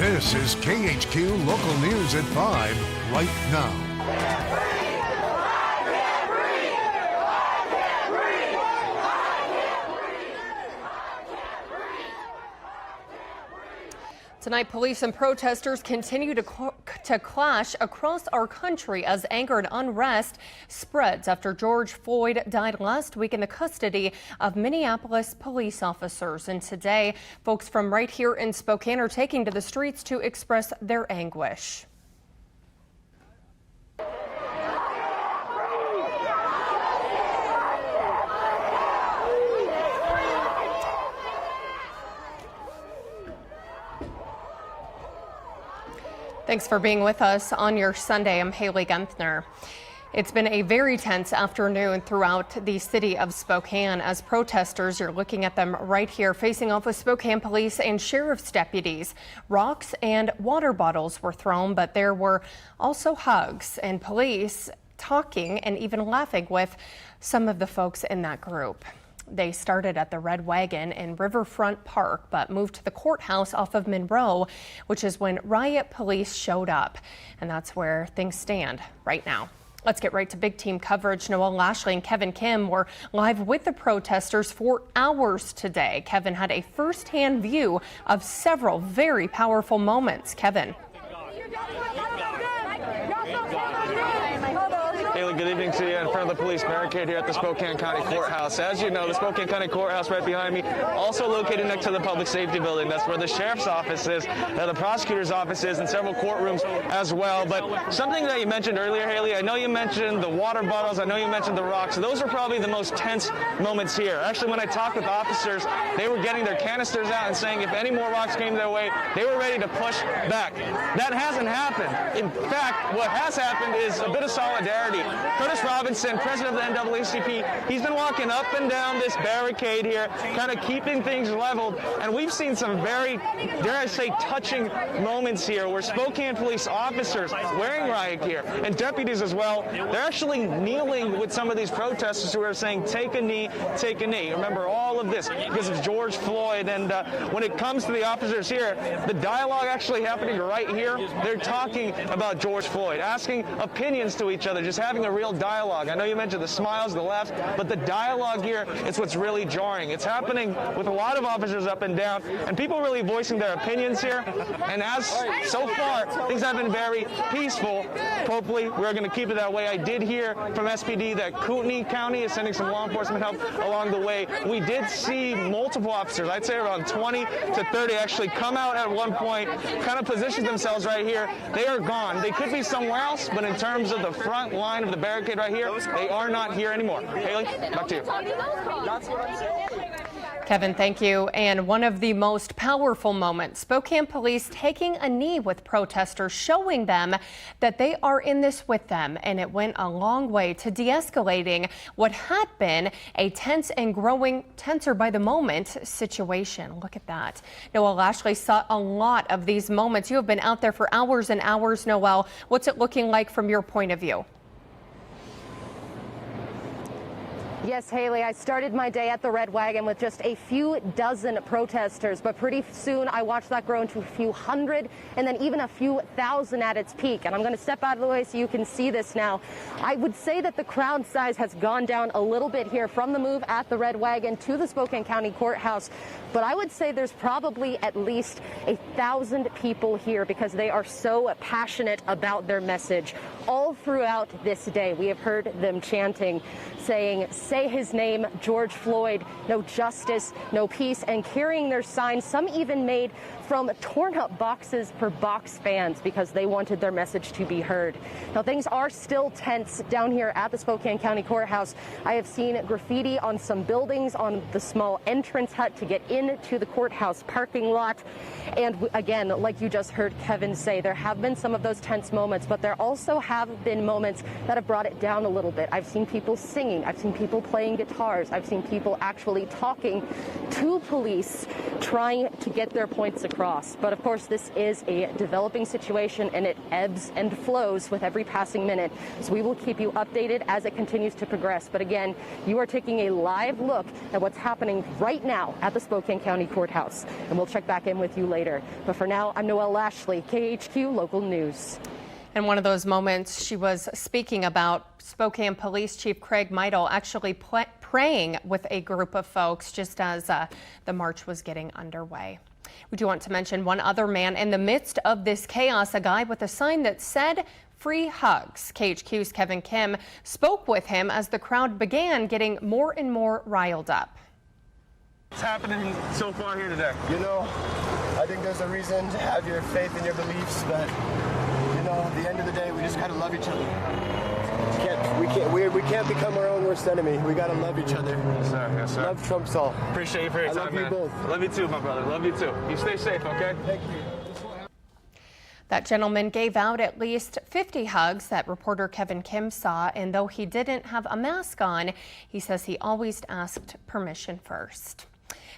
This is KHQ Local News at 5 right now. Tonight, police and protesters continue to clash across our country as anger and unrest spreads after George Floyd died last week in the custody of Minneapolis police officers. And today, folks from right here in Spokane are taking to the streets to express their anguish. Thanks for being with us on your Sunday. I'm Haley Genthner. It's been a very tense afternoon throughout the city of Spokane as protesters, you're looking at them right here, facing off with Spokane police and sheriff's deputies. Rocks and water bottles were thrown, but there were also hugs and police talking and even laughing with some of the folks in that group. They started at the Red Wagon in Riverfront Park, but moved to the courthouse off of Monroe, which is when riot police showed up. And that's where things stand right now. Let's get right to big team coverage. Noel Lashley and Kevin Kim were live with the protesters for hours today. Kevin had a firsthand view of several very powerful moments. Kevin. Haley, good evening to you in front of the police barricade here at the Spokane County Courthouse. As you know, the Spokane County Courthouse right behind me, also located next to the public safety building. That's where the sheriff's office is, the prosecutor's office is, and several courtrooms as well. But something that you mentioned earlier, Haley, I know you mentioned the water bottles, I know you mentioned the rocks. Those are probably the most tense moments here. Actually, when I talked with officers, they were getting their canisters out and saying if any more rocks came their way, they were ready to push back. That hasn't happened. In fact, what has happened is a bit of solidarity. Curtis Robinson, president of the NAACP, he's been walking up and down this barricade here, kind of keeping things leveled. And we've seen some very, dare I say, touching moments here where Spokane police officers wearing riot gear and deputies as well, they're actually kneeling with some of these protesters who are saying, take a knee, take a knee. Remember all of this because of George Floyd. And when it comes to the officers here, the dialogue actually happening right here. They're talking about George Floyd, asking opinions to each other, just having a real dialogue. I know you mentioned the smiles, the laughs, but the dialogue here is what's really jarring. It's happening with a lot of officers up and down, and people really voicing their opinions here. And as so far, things have been very peaceful. Hopefully, we're going to keep it that way. I did hear from SPD that Kootenai County is sending some law enforcement help along the way. We did see multiple officers, I'd say around 20 to 30, actually come out at one point, kind of position themselves right here. They are gone. They could be somewhere else, but in terms of the front line of the barricade right here, they are not here anymore. Haley, back to you. Kevin, thank you. And one of the most powerful moments, Spokane police taking a knee with protesters, showing them that they are in this with them. And it went a long way to de-escalating what had been a tense and growing tenser by the moment situation. Look at that. Noel Lashley saw a lot of these moments. You have been out there for hours and hours, Noel. What's it looking like from your point of view? Yes, Haley, I started my day at the Red Wagon with just a few dozen protesters, but pretty soon I watched that grow into a few hundred and then even a few thousand at its peak. And I'm going to step out of the way so you can see this now. I would say that the crowd size has gone down a little bit here from the move at the Red Wagon to the Spokane County Courthouse, but I would say there's probably at least 1,000 people here because they are so passionate about their message. All throughout this day, we have heard them chanting, saying, say his name, George Floyd, no justice, no peace, and carrying their signs, some even made from torn up boxes for box fans because they wanted their message to be heard. Now, things are still tense down here at the Spokane County Courthouse. I have seen graffiti on some buildings on the small entrance hut to get into the courthouse parking lot. And again, like you just heard Kevin say, there have been some of those tense moments, but there also have have been moments that have brought it down a little bit. I've seen people singing. I've seen people playing guitars. I've seen people actually talking to police, trying to get their points across. But of course, this is a developing situation, and it ebbs and flows with every passing minute. So we will keep you updated as it continues to progress. But again, you are taking a live look at what's happening right now at the Spokane County Courthouse. And we'll check back in with you later. But for now, I'm Noelle Lashley, KHQ Local News. In one of those moments, she was speaking about Spokane Police Chief Craig Meidel actually praying with a group of folks just as the march was getting underway. We do want to mention one other man in the midst of this chaos, a guy with a sign that said free hugs. KHQ's Kevin Kim spoke with him as the crowd began getting more and more riled up. What's happening so far here today? You know, I think there's a reason to have your faith in your beliefs, but you know, at the end of the day, we just gotta love each other. We can't become our own worst enemy. We gotta love each other. Yes, sir. Yes, sir. Love trumps all. Appreciate you for your time, love you man. both. Love you too, my brother. Love you too. You stay safe, okay? Thank you. That gentleman gave out at least 50 hugs that reporter Kevin Kim saw, and though he didn't have a mask on, he says he always asked permission first.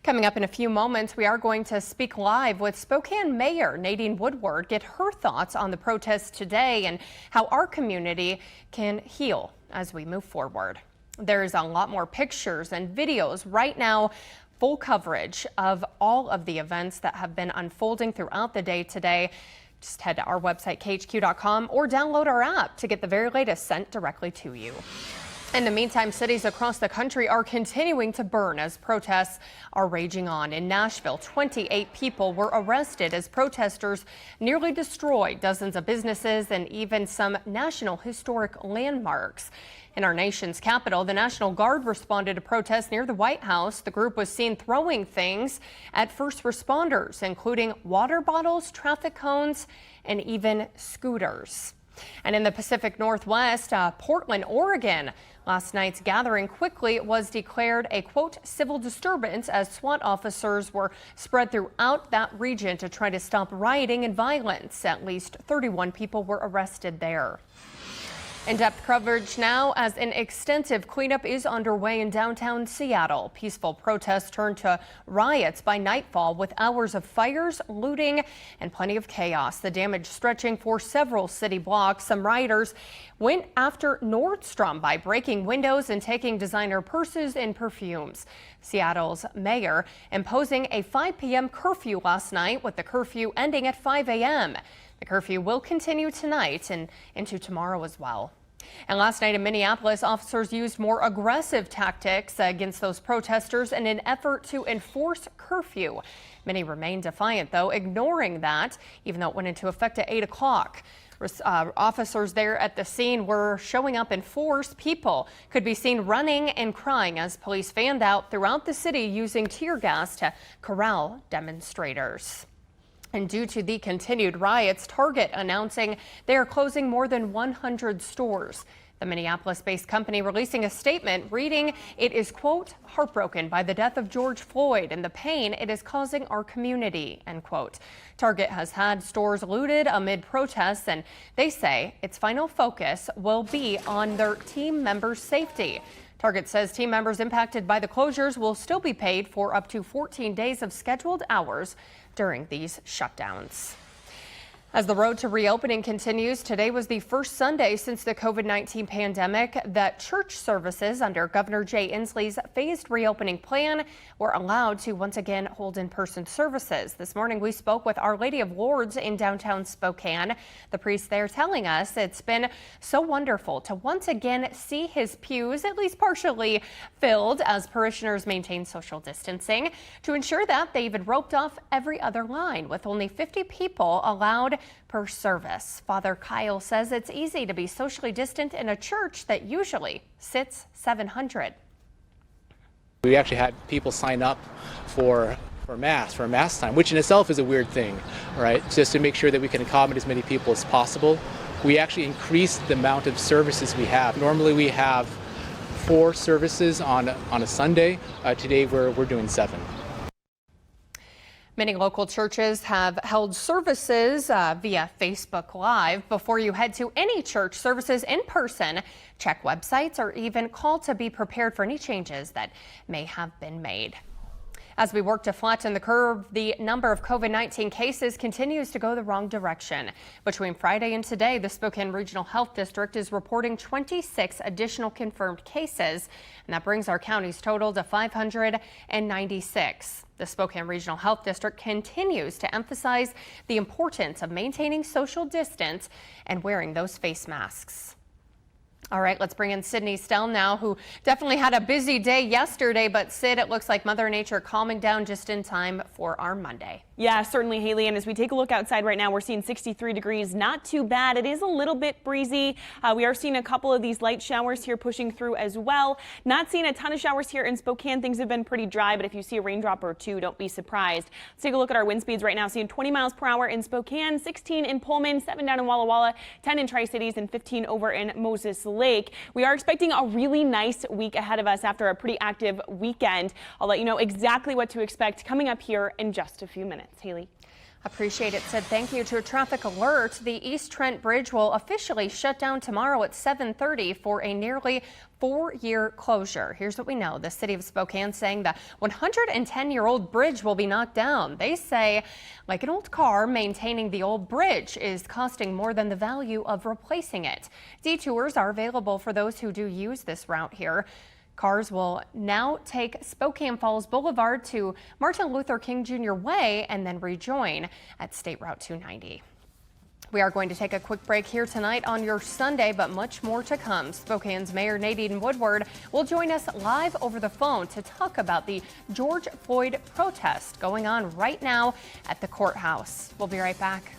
Coming up in a few moments, we are going to speak live with Spokane Mayor Nadine Woodward, get her thoughts on the protests today and how our community can heal as we move forward. There's a lot more pictures and videos right now, full coverage of all of the events that have been unfolding throughout the day today. Just head to our website, KHQ.com, or download our app to get the very latest sent directly to you. In the meantime, cities across the country are continuing to burn as protests are raging on. In Nashville, 28 people were arrested as protesters nearly destroyed dozens of businesses and even some national historic landmarks. In our nation's capital, the National Guard responded to protests near the White House. The group was seen throwing things at first responders, including water bottles, traffic cones, and even scooters. And in the Pacific Northwest, Portland, Oregon, last night's gathering quickly was declared a, quote, civil disturbance as SWAT officers were spread throughout that region to try to stop rioting and violence. At least 31 people were arrested there. In-depth coverage now as an extensive cleanup is underway in downtown Seattle. Peaceful protests turned to riots by nightfall with hours of fires, looting, and plenty of chaos. The damage stretching for several city blocks. Some rioters went after Nordstrom by breaking windows and taking designer purses and perfumes. Seattle's mayor imposing a 5 p.m. curfew last night, with the curfew ending at 5 a.m. The curfew will continue tonight and into tomorrow as well. And last night in Minneapolis, officers used more aggressive tactics against those protesters in an effort to enforce curfew. Many remain defiant, though, ignoring that, even though it went into effect at 8 o'clock. Officers there at the scene were showing up in force. People could be seen running and crying as police fanned out throughout the city using tear gas to corral demonstrators. And due to the continued riots, Target announcing they are closing more than 100 stores. The Minneapolis-based company releasing a statement reading, it is, quote, heartbroken by the death of George Floyd and the pain it is causing our community, end quote. Target has had stores looted amid protests, and they say its final focus will be on their team members' safety. Target says team members impacted by the closures will still be paid for up to 14 days of scheduled hours during these shutdowns. As the road to reopening continues, today was the first Sunday since the COVID-19 pandemic that church services under Governor Jay Inslee's phased reopening plan were allowed to once again hold in-person services. This morning we spoke with Our Lady of Lourdes in downtown Spokane. The priest there telling us it's been so wonderful to once again see his pews at least partially filled as parishioners maintain social distancing. To ensure that, they even roped off every other line with only 50 people allowed per service. Father Kyle says it's easy to be socially distant in a church that usually sits 700. We actually had people sign up for mass time, which in itself is a weird thing, right? Just to make sure that we can accommodate as many people as possible. We actually increased the amount of services we have. Normally we have 4 services on a Sunday. Today we're doing 7. Many local churches have held services via Facebook Live. Before you head to any church services in person, check websites or even call to be prepared for any changes that may have been made. As we work to flatten the curve, the number of COVID-19 cases continues to go the wrong direction. Between Friday and today, the Spokane Regional Health District is reporting 26 additional confirmed cases, and that brings our county's total to 596. The Spokane Regional Health District continues to emphasize the importance of maintaining social distance and wearing those face masks. All right, let's bring in Sydney Stell now, who definitely had a busy day yesterday. But Sid, it looks like Mother Nature calming down just in time for our Monday. Yeah, certainly, Haley. And as we take a look outside right now, we're seeing 63 degrees. Not too bad. It is a little bit breezy. We are seeing a couple of these light showers here pushing through as well. Not seeing a ton of showers here in Spokane. Things have been pretty dry, but if you see a raindrop or two, don't be surprised. Let's take a look at our wind speeds right now. Seeing 20 miles per hour in Spokane, 16 in Pullman, 7 down in Walla Walla, 10 in Tri-Cities, and 15 over in Moses Lake. We are expecting a really nice week ahead of us after a pretty active weekend. I'll let you know exactly what to expect coming up here in just a few minutes. Haley. Appreciate it, Sid. Thank you. To a traffic alert, the East Trent Bridge will officially shut down tomorrow at 7:30 for a nearly 4-year closure. Here's what we know. The city of Spokane saying the 110-year-old bridge will be knocked down. They say, like an old car, maintaining the old bridge is costing more than the value of replacing it. Detours are available for those who do use this route here. Cars will now take Spokane Falls Boulevard to Martin Luther King Jr. Way and then rejoin at State Route 290. We are going to take a quick break here tonight on your Sunday, but much more to come. Spokane's Mayor Nadine Woodward will join us live over the phone to talk about the George Floyd protest going on right now at the courthouse. We'll be right back.